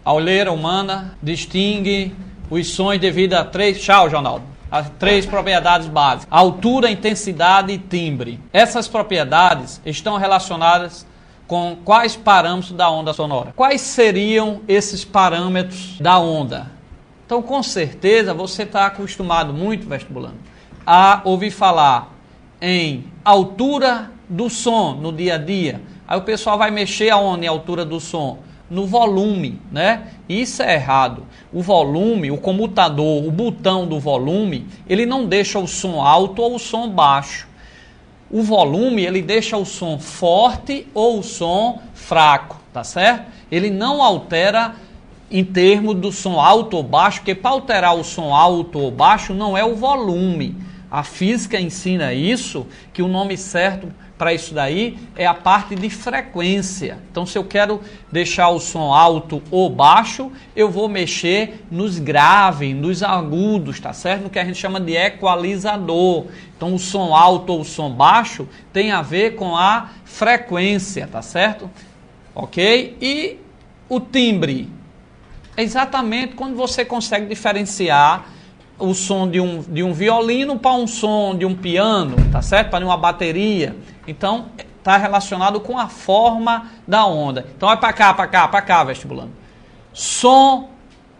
A olheira humana distingue os sons devido a tchau, Ronaldo, as 3 propriedades básicas: altura, intensidade e timbre. Essas propriedades estão relacionadas com quais parâmetros da onda sonora? Quais seriam esses parâmetros da onda? Então, com certeza, você está acostumado muito, vestibulando, a ouvir falar em altura do som no dia a dia. Aí o pessoal vai mexer aonde? A altura do som? No volume, né? Isso é errado. O volume, o comutador, o botão do volume, ele não deixa o som alto ou o som baixo. O volume, ele deixa o som forte ou o som fraco, tá certo? Ele não altera em termos do som alto ou baixo, porque para alterar o som alto ou baixo não é o volume. A física ensina isso, que o nome certo para isso daí é a parte de frequência. Então, se eu quero deixar o som alto ou baixo, eu vou mexer nos graves, nos agudos, tá certo? No que a gente chama de equalizador. Então, o som alto ou o som baixo tem a ver com a frequência, tá certo? Ok? E o timbre? É exatamente quando você consegue diferenciar o som de um violino para um som de um piano, tá certo? Para uma bateria. Então, está relacionado com a forma da onda. Então, vai para cá, vestibulando. Som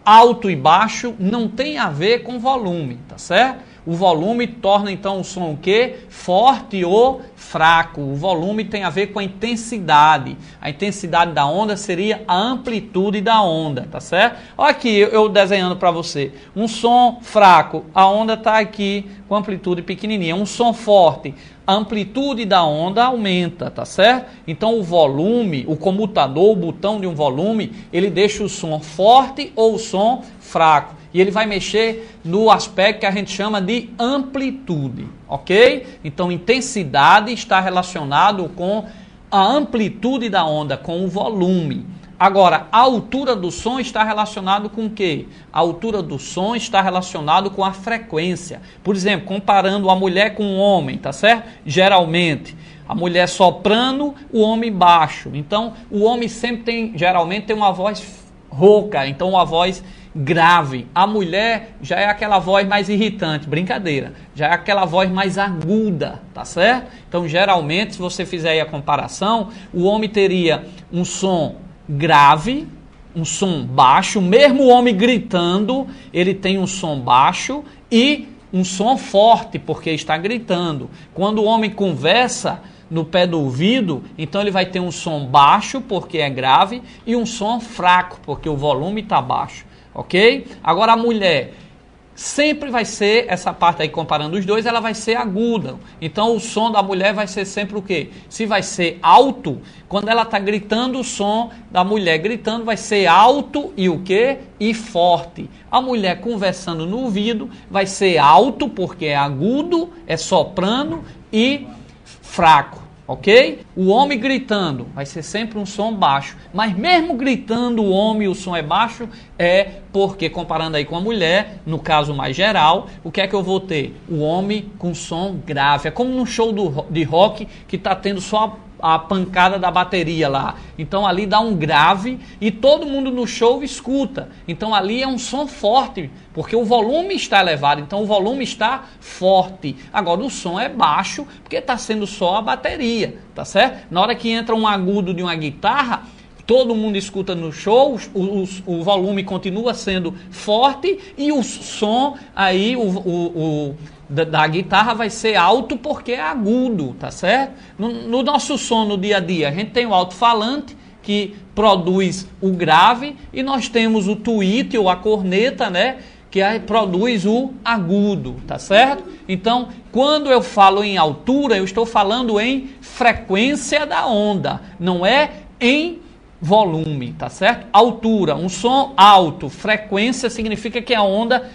alto e baixo não tem a ver com volume, tá certo? O volume torna, então, o som o quê? Forte ou fraco. O volume tem a ver com a intensidade. A intensidade da onda seria a amplitude da onda, tá certo? Olha aqui, eu desenhando para você. Um som fraco, a onda está aqui com amplitude pequenininha. Um som forte, a amplitude da onda aumenta, tá certo? Então, o volume, o comutador, o botão de um volume, ele deixa o som forte ou o som fraco. E ele vai mexer no aspecto que a gente chama de amplitude, ok? Então, intensidade está relacionado com a amplitude da onda, com o volume. Agora, a altura do som está relacionado com o quê? A altura do som está relacionado com a frequência. Por exemplo, comparando a mulher com o homem, tá certo? Geralmente, a mulher soprano, o homem baixo. Então, o homem geralmente tem uma voz rouca, então uma voz grave. A mulher já é aquela voz mais irritante, brincadeira, já é aquela voz mais aguda, tá certo? Então, geralmente, se você fizer aí a comparação, o homem teria um som grave, um som baixo, mesmo o homem gritando, ele tem um som baixo e um som forte, porque está gritando. Quando o homem conversa no pé do ouvido, então ele vai ter um som baixo, porque é grave, e um som fraco, porque o volume está baixo. Ok? Agora a mulher sempre vai ser, essa parte aí comparando os dois, ela vai ser aguda. Então o som da mulher vai ser sempre o quê? Se vai ser alto, quando ela está gritando, o som da mulher gritando vai ser alto e o quê? E forte. A mulher conversando no ouvido vai ser alto, porque é agudo, é soprano e fraco. Ok? O homem gritando vai ser sempre um som baixo, mas mesmo gritando o homem o som é baixo, é porque comparando aí com a mulher, no caso mais geral, o que é que eu vou ter? O homem com som grave. É como num show de rock que está tendo só a pancada da bateria lá. Então ali dá um grave e todo mundo no show escuta. Então ali é um som forte, porque o volume está elevado, então o volume está forte. Agora o som é baixo, porque está sendo só a bateria, tá certo? Na hora que entra um agudo de uma guitarra, todo mundo escuta no show, o volume continua sendo forte e o som aí, da guitarra vai ser alto porque é agudo, tá certo? No nosso som no dia a dia, a gente tem o alto-falante que produz o grave e nós temos o tweet ou a corneta, né? Que produz o agudo, tá certo? Então, quando eu falo em altura, eu estou falando em frequência da onda, não é em volume, tá certo? Altura, um som alto, frequência significa que a onda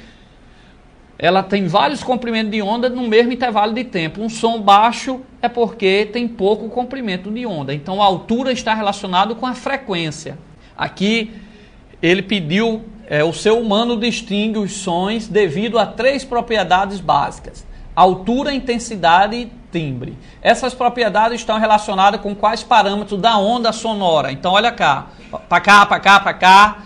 ela tem vários comprimentos de onda no mesmo intervalo de tempo. Um som baixo é porque tem pouco comprimento de onda. Então a altura está relacionado com a frequência. Aqui ele pediu, o ser humano distingue os sons devido a 3 propriedades básicas: altura, intensidade e timbre. Essas propriedades estão relacionadas com quais parâmetros da onda sonora. Então olha cá, para cá, para cá, para cá.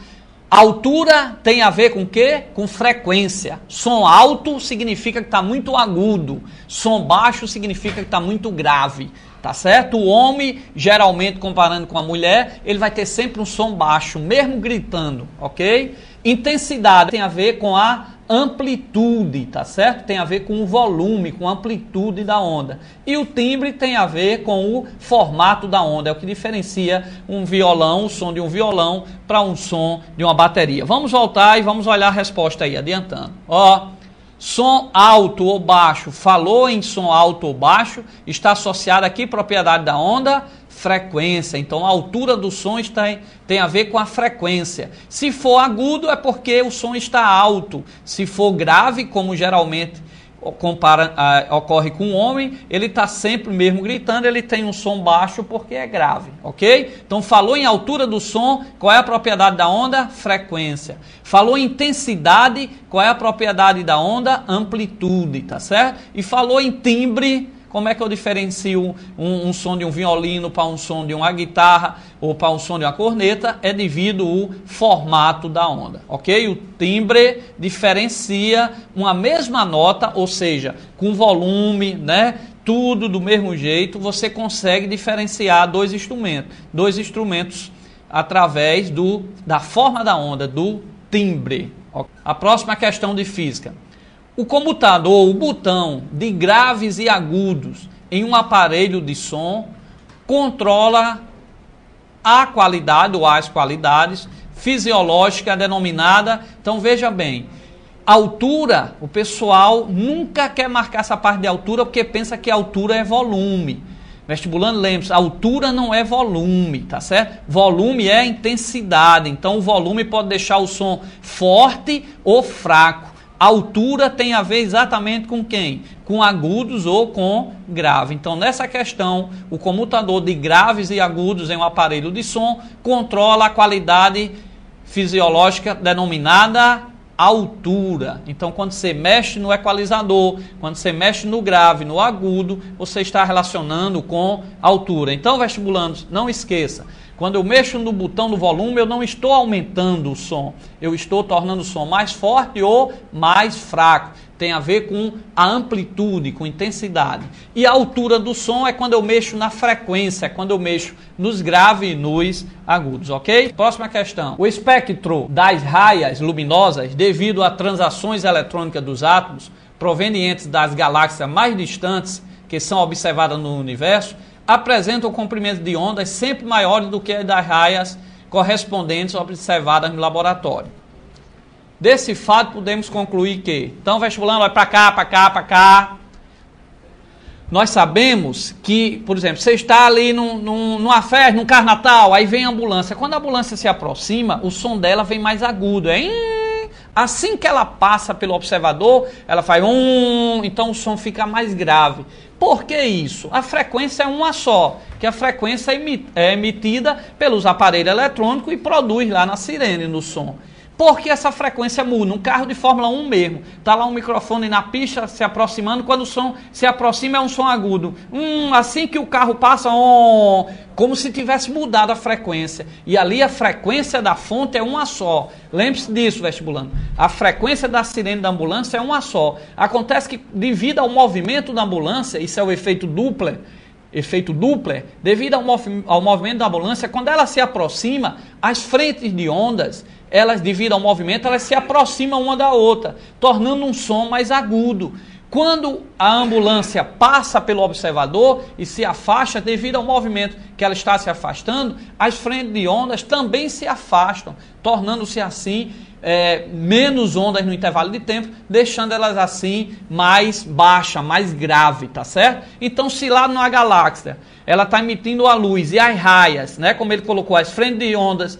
Altura tem a ver com o quê? Com frequência. Som alto significa que está muito agudo. Som baixo significa que está muito grave. Tá certo? O homem, geralmente, comparando com a mulher, ele vai ter sempre um som baixo, mesmo gritando, ok? Intensidade tem a ver com a amplitude, tá certo? Tem a ver com o volume, com a amplitude da onda. E o timbre tem a ver com o formato da onda, é o que diferencia um violão, o som de um violão, para um som de uma bateria. Vamos voltar e vamos olhar a resposta aí, adiantando. Ó, som alto ou baixo, falou em som alto ou baixo, está associado aqui propriedade da onda, frequência. Então a altura do som tem a ver com a frequência. Se for agudo é porque o som está alto. Se for grave, como geralmente ocorre com o homem, ele está sempre mesmo gritando, ele tem um som baixo porque é grave, ok? Então falou em altura do som, qual é a propriedade da onda? Frequência. Falou em intensidade, qual é a propriedade da onda? Amplitude, tá certo? E falou em timbre, como é que eu diferencio um som de um violino para um som de uma guitarra ou para um som de uma corneta? É devido ao formato da onda, ok? O timbre diferencia uma mesma nota, ou seja, com volume, né? Tudo do mesmo jeito, você consegue diferenciar dois instrumentos através da forma da onda, do timbre. A próxima questão de física. O comutador, o botão de graves e agudos em um aparelho de som controla a qualidade ou as qualidades fisiológicas denominada. Então veja bem, altura, o pessoal nunca quer marcar essa parte de altura porque pensa que altura é volume. Vestibulando, lembre-se, altura não é volume, tá certo? Volume é intensidade, então o volume pode deixar o som forte ou fraco. Altura tem a ver exatamente com quem? Com agudos ou com grave. Então, nessa questão, o comutador de graves e agudos em um aparelho de som controla a qualidade fisiológica denominada altura. Então, quando você mexe no equalizador, quando você mexe no grave, no agudo, você está relacionando com altura. Então, vestibulandos, não esqueça. Quando eu mexo no botão do volume, eu não estou aumentando o som. Eu estou tornando o som mais forte ou mais fraco. Tem a ver com a amplitude, com intensidade. E a altura do som é quando eu mexo na frequência, é quando eu mexo nos graves e nos agudos, ok? Próxima questão. O espectro das raias luminosas, devido a transações eletrônicas dos átomos, provenientes das galáxias mais distantes que são observadas no universo, apresentam um comprimento de ondas sempre maiores do que as das raias correspondentes observadas no laboratório. Desse fato, podemos concluir que, então, vestibulando, vai para cá, para cá, para cá. Nós sabemos que, por exemplo, você está ali numa festa, num carro natal, aí vem a ambulância. Quando a ambulância se aproxima, o som dela vem mais agudo. Assim que ela passa pelo observador, ela faz então o som fica mais grave. Por que isso? A frequência é uma só, que a frequência é emitida pelos aparelhos eletrônicos e produz lá na sirene, no som. Por que essa frequência muda? Um carro de Fórmula 1 mesmo, está lá um microfone na pista se aproximando, quando o som se aproxima é um som agudo. Assim que o carro passa, como se tivesse mudado a frequência. E ali a frequência da fonte é uma só. Lembre-se disso, vestibulando. A frequência da sirene da ambulância é uma só. Acontece que, devido ao movimento da ambulância, isso é o efeito Doppler, devido ao movimento da ambulância, quando ela se aproxima, as frentes de ondas, elas, devido ao movimento, elas se aproximam uma da outra, tornando um som mais agudo. Quando a ambulância passa pelo observador e se afasta, devido ao movimento que ela está se afastando, as frentes de ondas também se afastam, tornando-se assim menos ondas no intervalo de tempo, deixando elas assim mais baixa, mais grave, tá certo? Então, se lá na galáxia ela está emitindo a luz e as raias, né, como ele colocou, as frentes de ondas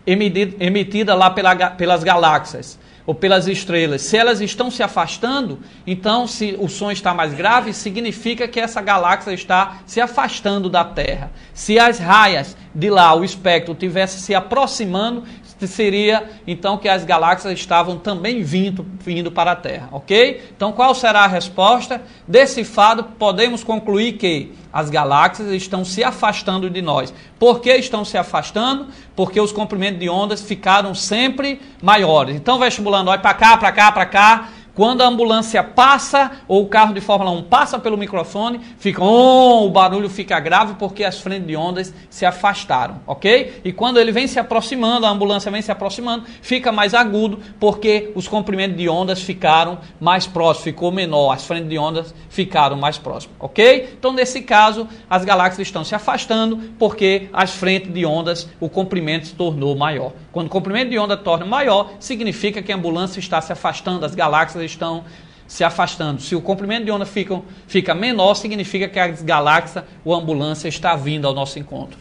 emitidas lá pelas galáxias ou pelas estrelas, se elas estão se afastando, então se o som está mais grave, significa que essa galáxia está se afastando da Terra. Se as raias de lá, o espectro, estivesse se aproximando, seria então que as galáxias estavam também vindo para a Terra, ok? Então qual será a resposta? Desse fato podemos concluir que as galáxias estão se afastando de nós. Por que estão se afastando? Porque os comprimentos de ondas ficaram sempre maiores. Então vestibulando, olha para cá, para cá, para cá. Quando a ambulância passa, ou o carro de Fórmula 1 passa pelo microfone, fica, o barulho fica grave porque as frentes de ondas se afastaram, ok? E quando ele vem se aproximando, a ambulância vem se aproximando, fica mais agudo porque os comprimentos de ondas ficaram mais próximos, ficou menor, as frentes de ondas ficaram mais próximas, ok? Então, nesse caso, as galáxias estão se afastando porque as frentes de ondas, o comprimento se tornou maior. Quando o comprimento de onda torna maior, significa que a ambulância está se afastando, as galáxias estão se afastando. Se o comprimento de onda fica menor, significa que as galáxias ou a ambulância está vindo ao nosso encontro.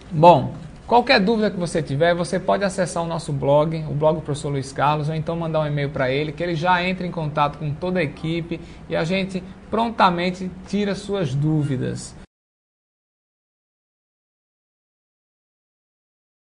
Bom, qualquer dúvida que você tiver, você pode acessar o nosso blog, o blog do professor Luiz Carlos, ou então mandar um e-mail para ele, que ele já entra em contato com toda a equipe e a gente prontamente tira suas dúvidas.